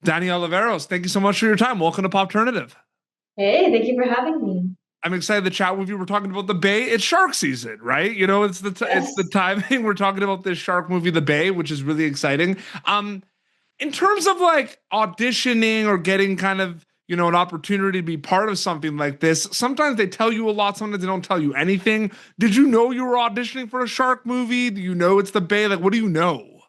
Dani Oliveros, thank you so much for your time. Welcome to Popternative. Hey, thank you for having me. I'm excited to chat with you. We're talking about the Bay. It's shark season, right? It's the Yes. timing. We're talking about this shark movie, The Bay, which is really exciting. In terms of like auditioning or getting kind of an opportunity to be part of something like this, sometimes they tell you a lot, sometimes they don't tell you anything. Did you know you were auditioning for a shark movie? Do you know it's The Bay? Like, what do you know?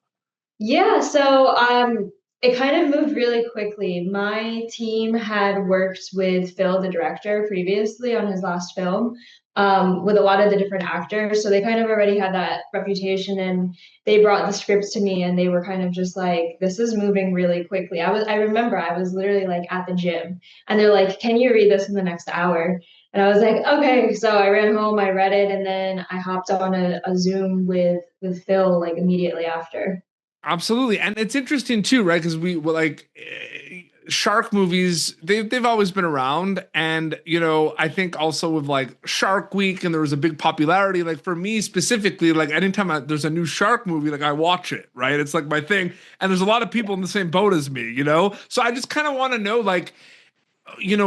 Yeah, so it kind of moved really quickly. My team had worked with Phil, the director, previously on his last film, with a lot of the different actors. So they kind of already had that reputation and they brought the scripts to me and they were kind of just like, this is moving really quickly. I remember I was literally like at the gym and they're like, can you read this in the next hour? And I was like, okay. So I ran home, I read it, and then I hopped on a Zoom with Phil like immediately after. Absolutely, and it's interesting too, right? Because shark movies, they've always been around, and I think also with like Shark Week, and there was a big popularity. Like for me specifically, like anytime there's a new shark movie, like I watch it, right? It's like my thing, and there's a lot of people in the same boat as me, So I just kind of want to know, like,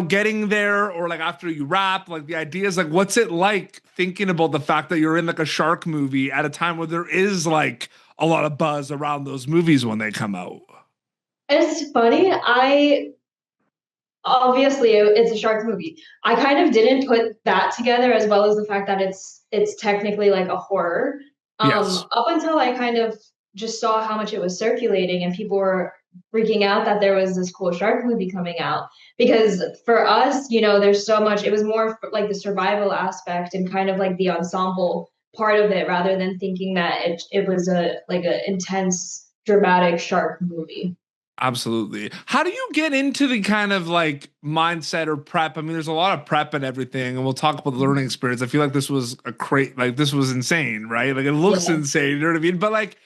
getting there or like after you wrap, like the idea is like, what's it like thinking about the fact that you're in like a shark movie at a time where there is like a lot of buzz around those movies when they come out? It's funny. I obviously it's a shark movie. I kind of didn't put that together as well as the fact that it's technically like a horror. Yes. Up until I kind of just saw how much it was circulating and people were freaking out that there was this cool shark movie coming out. Because for us, there's so much, it was more like the survival aspect and kind of like the ensemble part of it rather than thinking that it was a intense dramatic shark movie. Absolutely. How do you get into the kind of like mindset or prep? I mean, there's a lot of prep and everything, and we'll talk about the learning experience. I feel like this was like this was insane, right? Like it looks Yeah. insane, you know what I mean? But like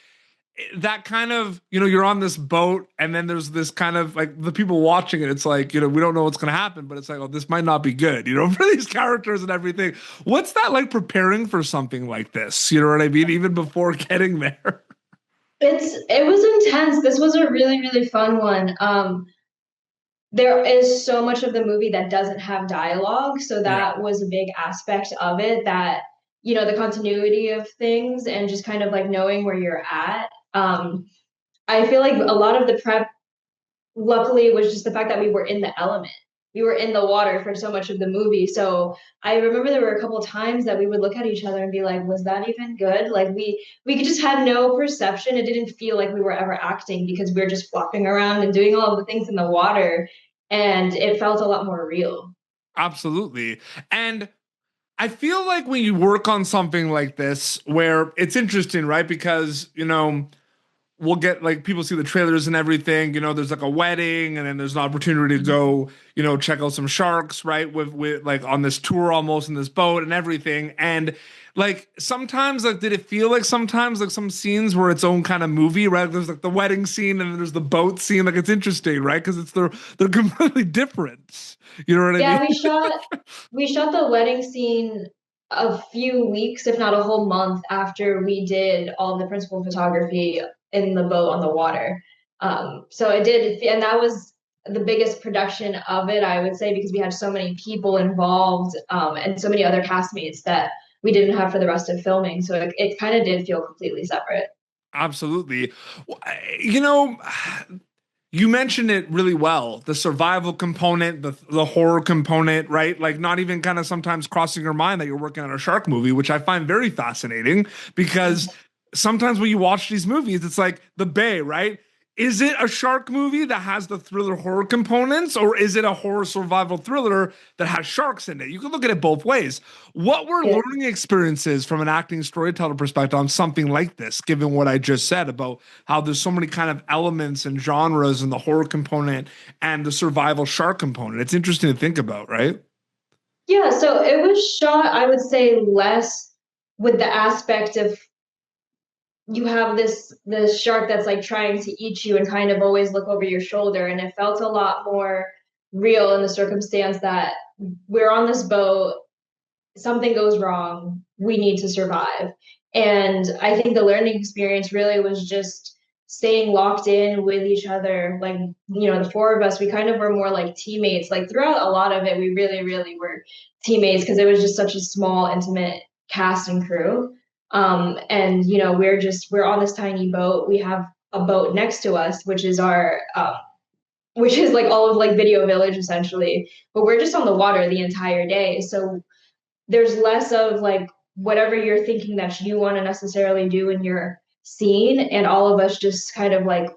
that kind of, you're on this boat, and then there's this kind of like the people watching it. It's like, we don't know what's going to happen, but it's like, oh, this might not be good, for these characters and everything. What's that like preparing for something like this? You know what I mean? Even before getting there. It was intense. This was a really, really fun one. There is so much of the movie that doesn't have dialogue, so Yeah. that was a big aspect of it that, the continuity of things and just kind of like knowing where you're at. I feel like a lot of the prep, luckily, was just the fact that we were in the element. We were in the water for so much of the movie. So I remember there were a couple of times that we would look at each other and be like, was that even good? Like we just had no perception. It didn't feel like we were ever acting because we were just flopping around and doing all of the things in the water. And it felt a lot more real. Absolutely. And I feel like when you work on something like this, where it's interesting, right? Because, we'll get like people see the trailers and everything, there's like a wedding, and then there's an opportunity to go, check out some sharks, right? With like on this tour almost in this boat and everything. And like sometimes, like, did it feel like sometimes like some scenes were its own kind of movie, right? There's like the wedding scene and then there's the boat scene. Like it's interesting, right? Because they're completely different. You know what I Yeah, mean? we shot the wedding scene a few weeks, if not a whole month, after we did all the principal photography in the boat on the water. So it did, and that was the biggest production of it, I would say, because we had so many people involved, and so many other castmates that we didn't have for the rest of filming. So it kind of did feel completely separate. Absolutely. You know, you mentioned it really well. The survival component, the horror component, right? Like not even kind of sometimes crossing your mind that you're working on a shark movie, which I find very fascinating because sometimes when you watch these movies, it's like The Bay, right? Is it a shark movie that has the thriller horror components, or is it a horror survival thriller that has sharks in it? You can look at it both ways. What were Yeah. learning experiences from an acting storyteller perspective on something like this, given what I just said about how there's so many kind of elements and genres and the horror component and the survival shark component? It's interesting to think about, right? Yeah, so it was shot, I would say, less with the aspect of you have this shark that's like trying to eat you and kind of always look over your shoulder, and it felt a lot more real in the circumstance that we're on this boat, something goes wrong, we need to survive. And I think the learning experience really was just staying locked in with each other. Like, the four of us, we kind of were more like teammates. Like throughout a lot of it, we really, really were teammates because it was just such a small, intimate cast and crew. And we're on this tiny boat. We have a boat next to us, which is like all of like Video Village essentially, but we're just on the water the entire day. So there's less of like whatever you're thinking that you want to necessarily do in your scene, and all of us just kind of like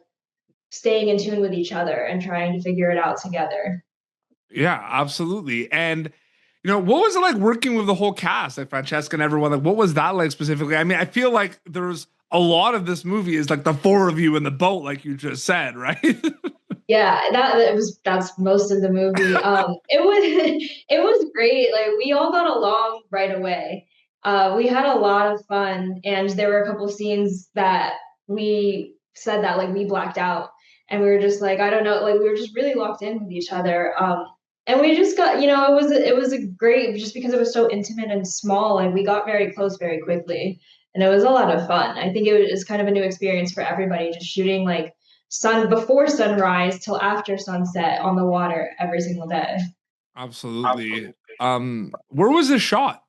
staying in tune with each other and trying to figure it out together. Yeah, absolutely. And what was it like working with the whole cast, like Francesca and everyone? Like, what was that like specifically? I mean, I feel like there's a lot of this movie is like the four of you in the boat, like you just said, right? Yeah, that's most of the movie. It was it was great. Like we all got along right away. We had a lot of fun, and there were a couple scenes that we said that like we blacked out, and we were just like, I don't know, like we were just really locked in with each other. And we just got, it was a great just because it was so intimate and small, and we got very close very quickly, and it was a lot of fun. I think it was kind of a new experience for everybody, just shooting like sun before sunrise till after sunset on the water every single day Absolutely. Where was this shot?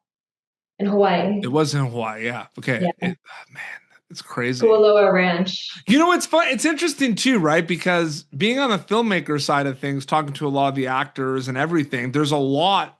in Hawaii. It was in Hawaii. Yeah. Okay. Yeah, Man, it's crazy. Kualoa Ranch. It's fun. It's interesting too, right? Because being on the filmmaker side of things, talking to a lot of the actors and everything, there's a lot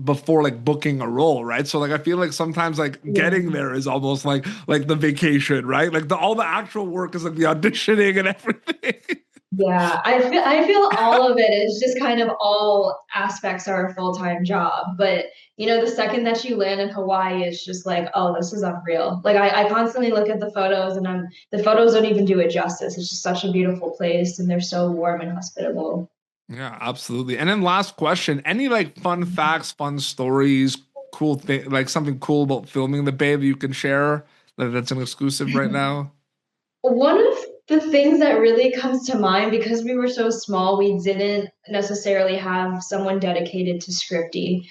before like booking a role, right? So like I feel like sometimes like getting Yeah. there is almost like the vacation, right? Like the all the actual work is like the auditioning and everything. Yeah, I feel all of it is just kind of all aspects are a full-time job. But the second that you land in Hawaii, it's just like, oh, this is unreal. Like I constantly look at the photos, and the photos don't even do it justice. It's just such a beautiful place, and they're so warm and hospitable. Yeah, absolutely. And then last question, any like fun facts, fun stories, cool thing, like something cool about filming the Bay that you can share that's an exclusive right now? One of the things that really comes to mind, because we were so small, we didn't necessarily have someone dedicated to scripty.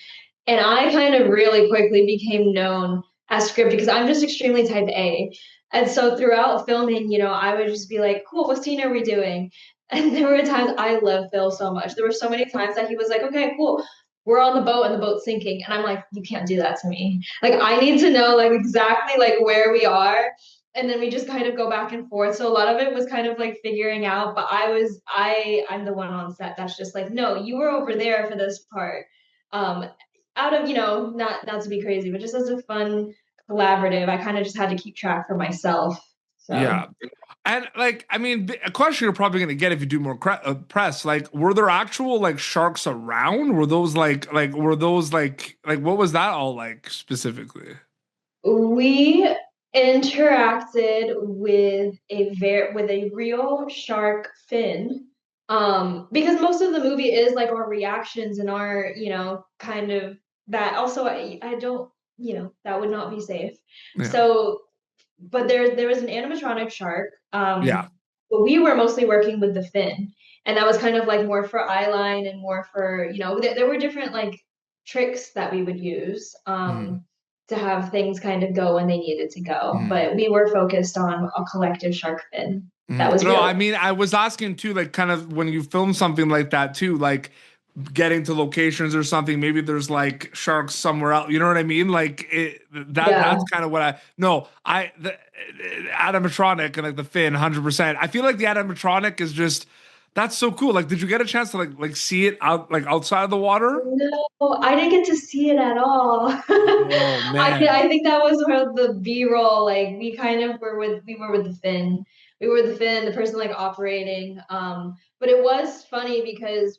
And I kind of really quickly became known as scripty because I'm just extremely type A. And so throughout filming, I would just be like, cool, what scene are we doing? And there were times I love Phil so much. There were so many times that he was like, okay, cool. We're on the boat and the boat's sinking. And I'm like, you can't do that to me. Like I need to know like exactly like where we are, and then we just kind of go back and forth. So a lot of it was kind of like figuring out, but I'm the one on set that's just like, no, you were over there for this part. Um, Out of, not to be crazy, but just as a fun collaborative, I kind of just had to keep track for myself. So Yeah. And like, I mean, a question you're probably going to get if you do more press, like, were there actual like sharks around? Were those were those like, what was that all like specifically? we interacted with a real shark fin, because most of the movie is like our reactions and our kind of that. Also, I don't, that would not be safe. Yeah. So but there was an animatronic shark, Yeah. but we were mostly working with the fin, and that was kind of like more for eyeline and more for, there were different like tricks that we would use, Mhm. to have things kind of go when they needed to go, Mhm. but we were focused on a collective shark fin that Mhm. was No, real. I mean, I was asking too, like, kind of when you film something like that too, like getting to locations or something. Maybe there's like sharks somewhere else. You know what I mean? Like that's Yeah. kind of what I no. The animatronic and like the fin, 100%. I feel like the animatronic is just that's so cool. Like, did you get a chance to like see it out like outside of the water? No, I didn't get to see it at all. Oh man. I think that was where the B-roll, like we were with the Finn. We were the Finn, the person like operating. But it was funny because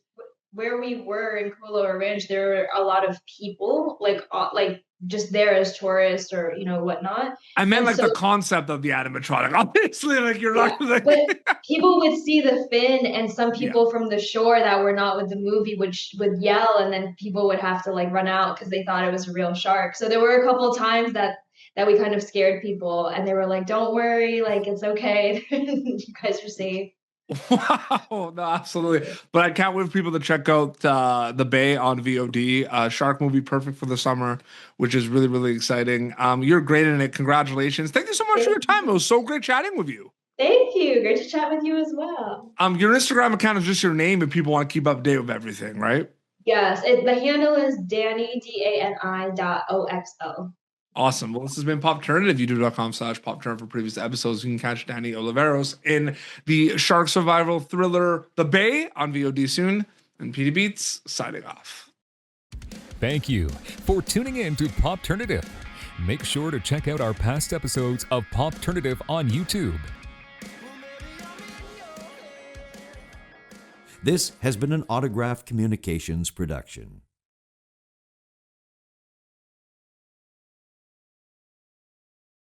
where we were in Kualoa Ranch, there were a lot of people like just there as tourists or whatnot. I meant And like so the concept of the animatronic. Obviously, like you're yeah, not like but people would see the fin, and some yeah. people from the shore that were not with the movie would yell, and then people would have to like run out because they thought it was a real shark. So there were a couple times that we kind of scared people, and they were like, "Don't worry, like it's okay, you guys are safe." Wow, no, absolutely. But I can't wait for people to check out The Bay on VOD. Shark movie, perfect for the summer, which is really, really exciting. You're great in it. Congratulations. Thank you so much for your time. It was so great chatting with you. Thank you. Great to chat with you as well. Your Instagram account is just your name, and people want to keep up to date with everything, right? Yes, the handle is Dani DANI.OXO. Awesome. Well, this has been Popternative, youtube.com/Popturn for previous episodes. You can catch Dani Oliveros in the shark survival thriller The Bay on VOD soon. And PD Beats signing off. Thank you for tuning in to Popternative. Make sure to check out our past episodes of Popternative on YouTube. This has been an Autograph Communications production.